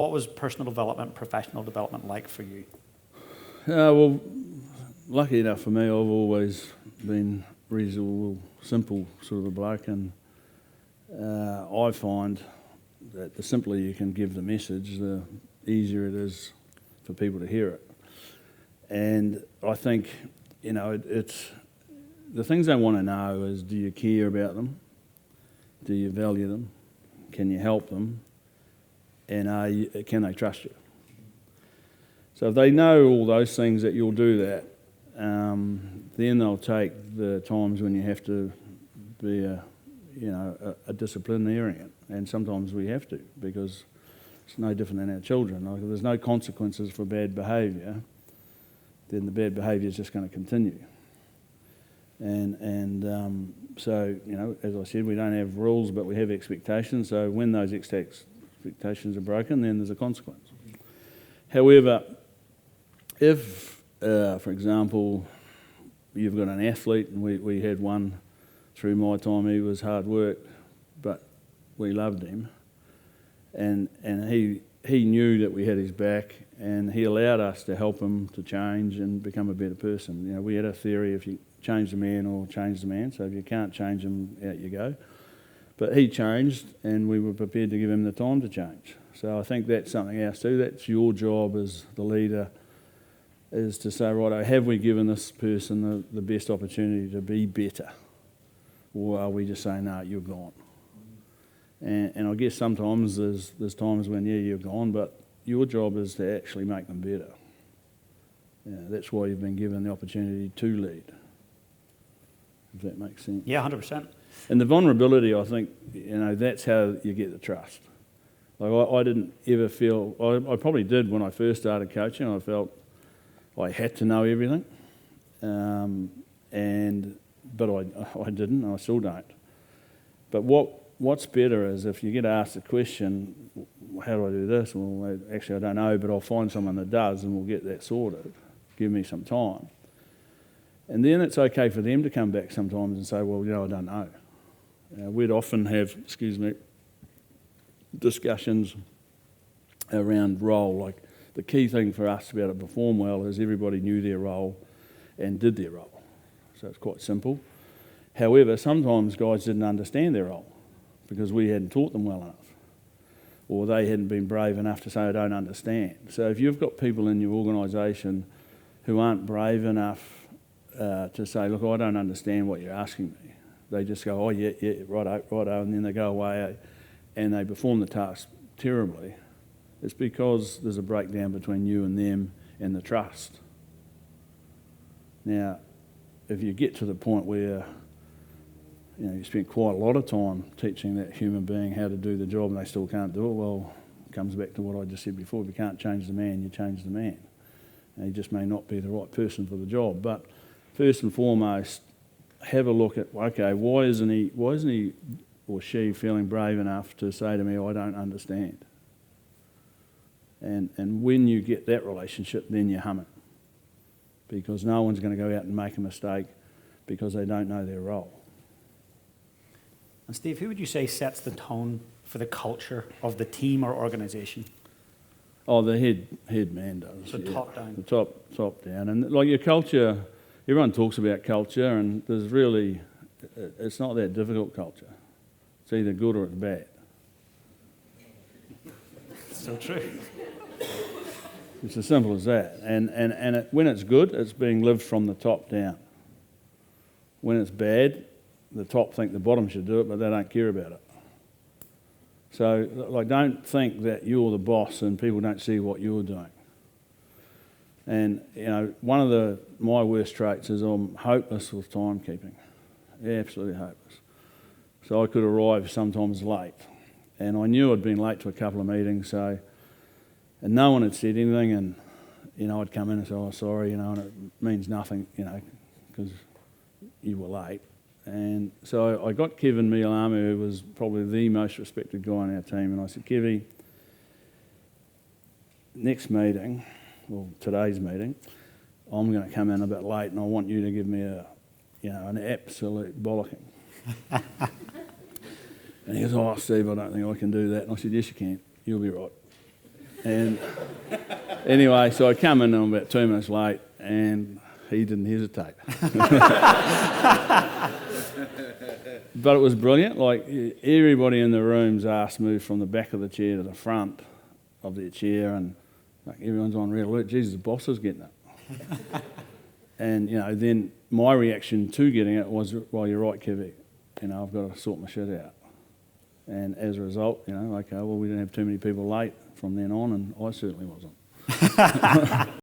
What was personal development, professional development like for you? Well, lucky enough for me, I've always been reasonable, simple sort of a bloke, and I find that the simpler you can give the message, the easier it is for people to hear it. And I think, it's the things they want to know is, do you care about them? Do you value them? Can you help them? And can they trust you? So if they know all those things that you'll do that, then they'll take the times when you have to be a disciplinarian. And sometimes we have to, because it's no different than our children. Like, if there's no consequences for bad behaviour, then the bad behaviour is just going to continue. And so, as I said, we don't have rules, but we have expectations. So when those expectations are broken, then there's a consequence. However, if, for example, you've got an athlete, and we had one through my time, he was hard work, but we loved him, and he knew that we had his back, and he allowed us to help him to change and become a better person. We had a theory, if you change the man or change the man, so if you can't change him, out you go. But he changed, and we were prepared to give him the time to change. So I think that's something else too. That's your job as the leader, is to say, right, have we given this person the best opportunity to be better? Or are we just saying, no, you're gone? And I guess sometimes there's times when, you're gone, but your job is to actually make them better. That's why you've been given the opportunity to lead, if that makes sense. Yeah, 100%. And the vulnerability, I think, that's how you get the trust. Like, I didn't ever feel, I probably did when I first started coaching. I felt I had to know everything, but I didn't, and I still don't. But what's better is if you get asked a question, how do I do this? Well, actually, I don't know, but I'll find someone that does, and we'll get that sorted. Give me some time. And then it's okay for them to come back sometimes and say, well, I don't know. We'd often have, discussions around role. Like, the key thing for us to be able to perform well is everybody knew their role and did their role. So it's quite simple. However, sometimes guys didn't understand their role because we hadn't taught them well enough, or they hadn't been brave enough to say, I don't understand. So if you've got people in your organisation who aren't brave enough to say, look, I don't understand what you're asking me, they just go, oh, yeah, righto, and then they go away and they perform the task terribly, it's because there's a breakdown between you and them and the trust. Now, if you get to the point where you spend quite a lot of time teaching that human being how to do the job and they still can't do it, well, it comes back to what I just said before. If you can't change the man, you change the man. And he just may not be the right person for the job. But first and foremost, have a look at, okay, why isn't he or she feeling brave enough to say to me, I don't understand? And when you get that relationship, then you hum it. Because no one's going to go out and make a mistake because they don't know their role. And Steve, who would you say sets the tone for the culture of the team or organisation? Oh, the head man does. So top down. The top down. And like your culture, everyone talks about culture, and it's not that difficult culture. It's either good or it's bad. So true. It's as simple as that. And when it's good, it's being lived from the top down. When it's bad, the top think the bottom should do it, but they don't care about it. So, don't think that you're the boss and people don't see what you're doing. And, one of my worst traits is I'm hopeless with timekeeping. Absolutely hopeless. So I could arrive sometimes late. And I knew I'd been late to a couple of meetings, and no one had said anything, and, I'd come in and say, oh, sorry, and it means nothing, because you were late. And so I got Kevin Mialamu, who was probably the most respected guy on our team, and I said, Kevy, next meeting, well, today's meeting, I'm going to come in a bit late, and I want you to give me an absolute bollocking. And he goes, oh, Steve, I don't think I can do that. And I said, yes, you can. You'll be right. And anyway, so I come in, I'm about 2 minutes late, and he didn't hesitate. But it was brilliant. Like, everybody in the room's ass moved from the back of the chair to the front of their chair, and like, everyone's on red alert. Jesus, the boss is getting it. And, then my reaction to getting it was, well, you're right, Kevy. I've got to sort my shit out. And as a result, okay, well, we didn't have too many people late from then on, and I certainly wasn't.